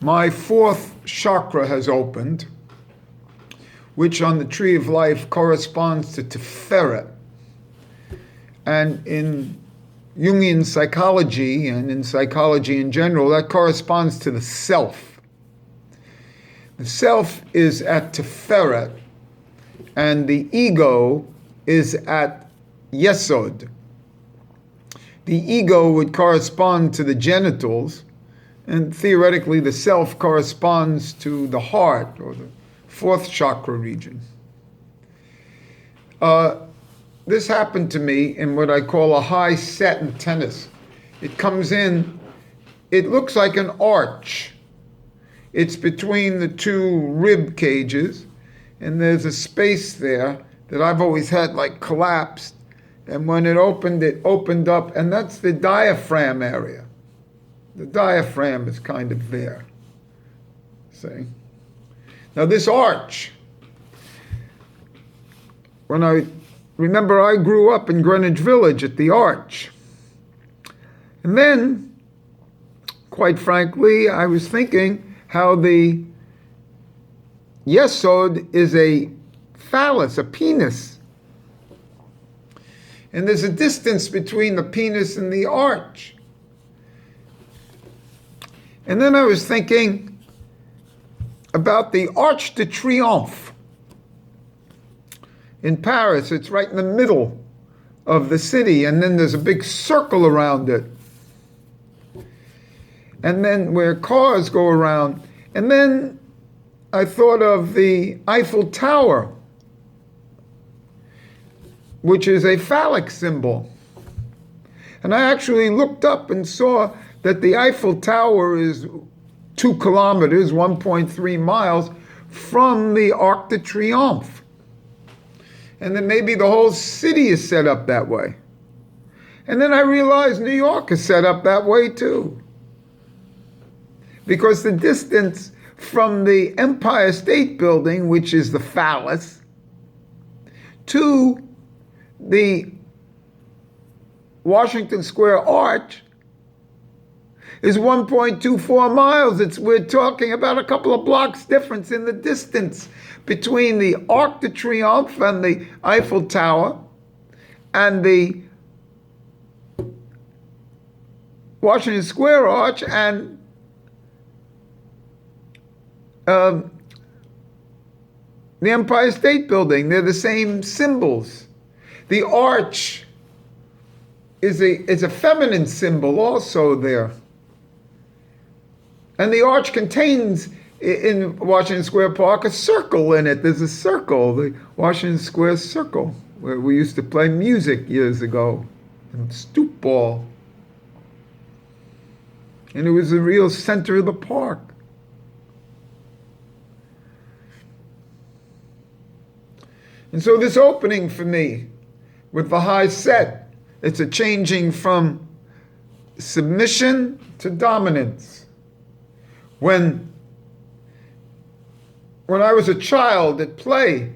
my fourth chakra has opened, which on the tree of life corresponds to Tiferet. And in Jungian psychology and in psychology in general, that corresponds to the self. The self is at Tiferet, and the ego is at Yesod. The ego would correspond to the genitals, and theoretically the self corresponds to the heart, or the fourth chakra region. This happened to me in what I call a high set in tennis. It comes in, it looks like an arch. It's between the two rib cages, and there's a space there that I've always had like collapsed. And when it opened up, and that's the diaphragm area. The diaphragm is kind of there. See? Now this arch, when I grew up in Greenwich Village at the arch. And then, quite frankly, I was thinking how the Yesod is a phallus, a penis. And there's a distance between the penis and the arch. And then I was thinking about the Arc de Triomphe. In Paris, it's right in the middle of the city, and then there's a big circle around it. And then where cars go around. And then I thought of the Eiffel Tower, which is a phallic symbol. And I actually looked up and saw that the Eiffel Tower is 2 kilometers, 1.3 miles, from the Arc de Triomphe. And then maybe the whole city is set up that way. And then I realized New York is set up that way too. Because the distance from the Empire State Building, which is the phallus, to the Washington Square Arch is 1.24 miles. We're talking about a couple of blocks difference in the distance between the Arc de Triomphe and the Eiffel Tower and the Washington Square Arch and the Empire State Building. They're the same symbols. The arch is a feminine symbol also there. And the arch contains, in Washington Square Park, a circle in it. There's a circle, the Washington Square Circle, where we used to play music years ago, and stoop ball. And it was the real center of the park. And so this opening for me, with the high set, it's a changing from submission to dominance. When I was a child at play,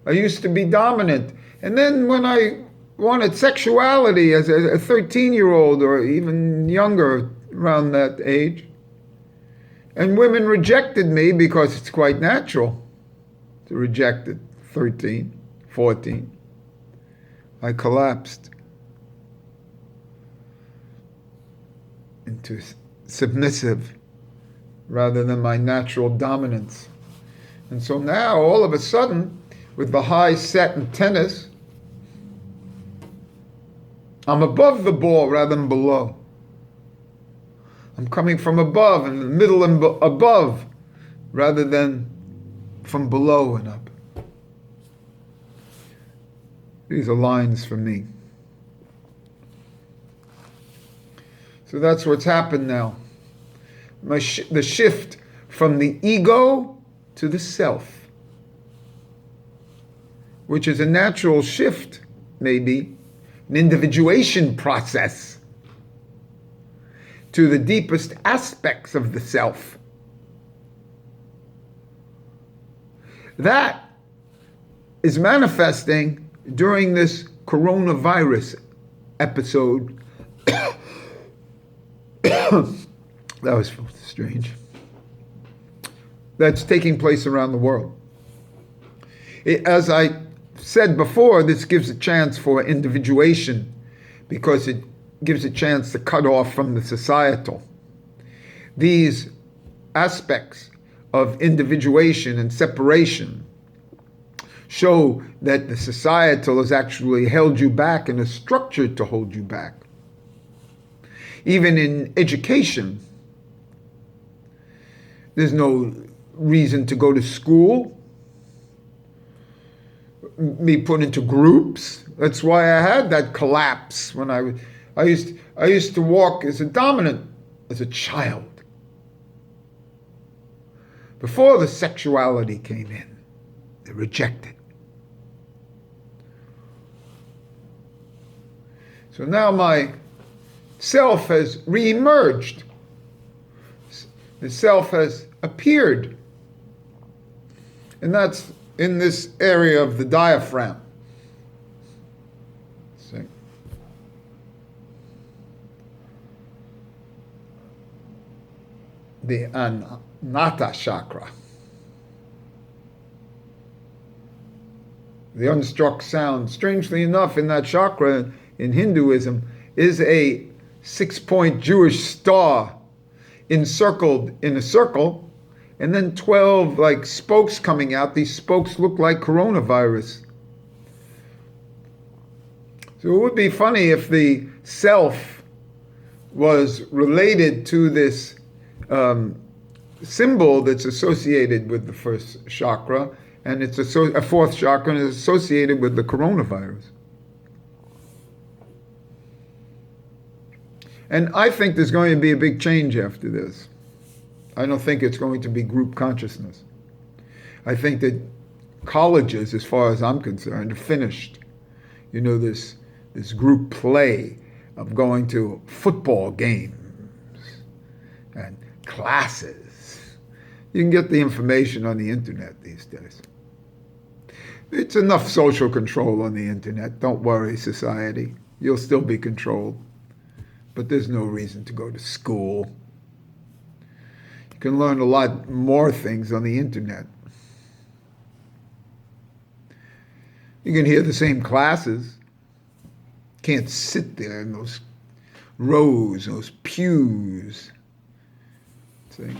I used to be dominant. And then when I wanted sexuality as a 13-year-old or even younger around that age, and women rejected me because it's quite natural to reject at 13, 14, I collapsed into submissive rather than my natural dominance. And so now, all of a sudden, with the high set in tennis, I'm above the ball rather than below. I'm coming from above, in the middle and above, rather than from below and up. These are lines for me. So that's what's happened now. The shift from the ego to the self, which is a natural shift, maybe, an individuation process to the deepest aspects of the self. That is manifesting during this coronavirus episode. That was strange. that's taking place around the world. As I said before, this gives a chance for individuation because it gives a chance to cut off from the societal. These aspects of individuation and separation show that the societal has actually held you back and is structured to hold you back. Even in education, there's no reason to go to school, be put into groups. That's why I had that collapse when I used to walk as a dominant as a child. Before the sexuality came in, they rejected. So now my self has re-emerged. The self has appeared. And that's in this area of the diaphragm. See? The Anahata chakra. The unstruck sound, strangely enough, in that chakra in Hinduism is a 6-point Jewish star encircled in a circle, and then 12 like spokes coming out. These spokes look like coronavirus. So it would be funny if the self was related to this symbol that's associated with the first chakra, and it's a fourth chakra and is associated with the coronavirus. And I think there's going to be a big change after this. I don't think it's going to be group consciousness. I think that colleges, as far as I'm concerned, are finished. You know, this group play of going to football games and classes. You can get the information on the internet these days. It's enough social control on the internet. Don't worry, society. You'll still be controlled. But there's no reason to go to school. You can learn a lot more things on the internet. You can hear the same classes. Can't sit there in those rows, those pews. See?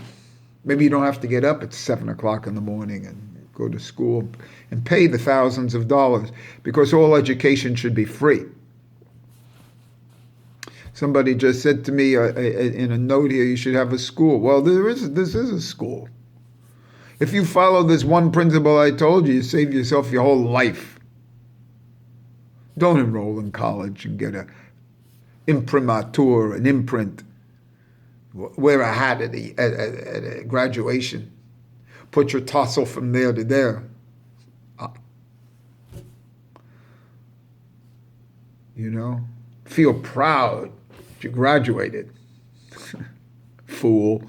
Maybe you don't have to get up at 7 o'clock in the morning and go to school and pay the thousands of dollars, because all education should be free. Somebody just said to me in a note here, you should have a school. Well, this is a school. If you follow this one principle I told you, you save yourself your whole life. Don't enroll in college and get an imprimatur, an imprint. Wear a hat at a graduation. Put your tassel from there to there. You know? Feel proud. You graduated. Fool.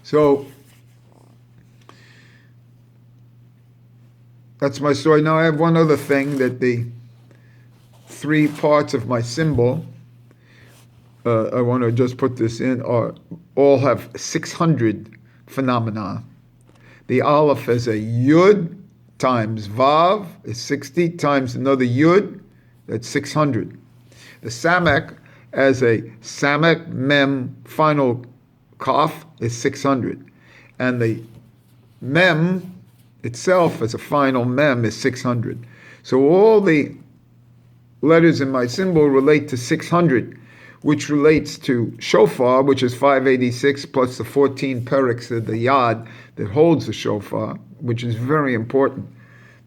So, that's my story. Now I have one other thing, that the 3 parts of my symbol, I want to just put this in, all have 600 phenomena. The Aleph is a Yud times Vav is 60 times another Yud, that's 600. The Samek as a Samek Mem final Kaf is 600. And the Mem itself as a final Mem is 600. So all the letters in my symbol relate to 600, which relates to shofar, which is 586, plus the 14 periks of the yad that holds the shofar, which is very important,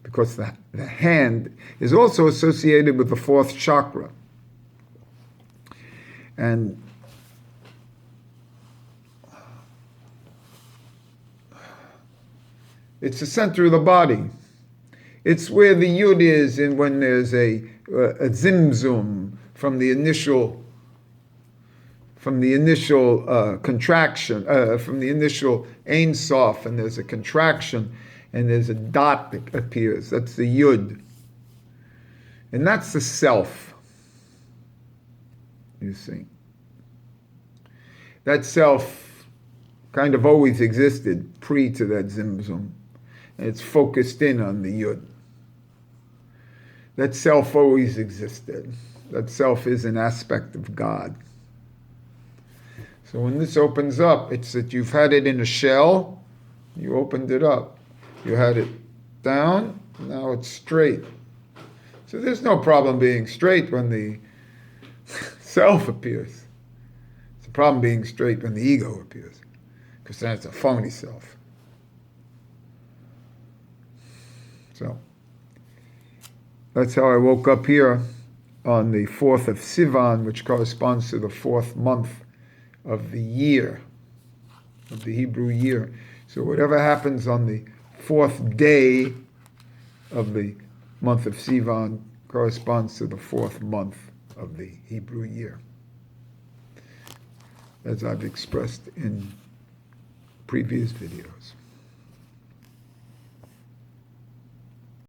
because the hand is also associated with the 4th chakra. And it's the center of the body. It's where the yud is, and when there's a zimzum from the initial contraction, from the initial Ein Sof, and there's a contraction, and there's a dot that appears. That's the Yud. And that's the self, you see. That self kind of always existed pre to that Zimzum. And it's focused in on the Yud. That self always existed. That self is an aspect of God. So when this opens up, it's that you've had it in a shell, you opened it up. You had it down, now it's straight. So there's no problem being straight when the self appears. It's a problem being straight when the ego appears, because then it's a phony self. So that's how I woke up here on the 4th of Sivan, which corresponds to the 4th month of the year, of the Hebrew year. So whatever happens on the 4th day of the month of Sivan corresponds to the 4th month of the Hebrew year, as I've expressed in previous videos.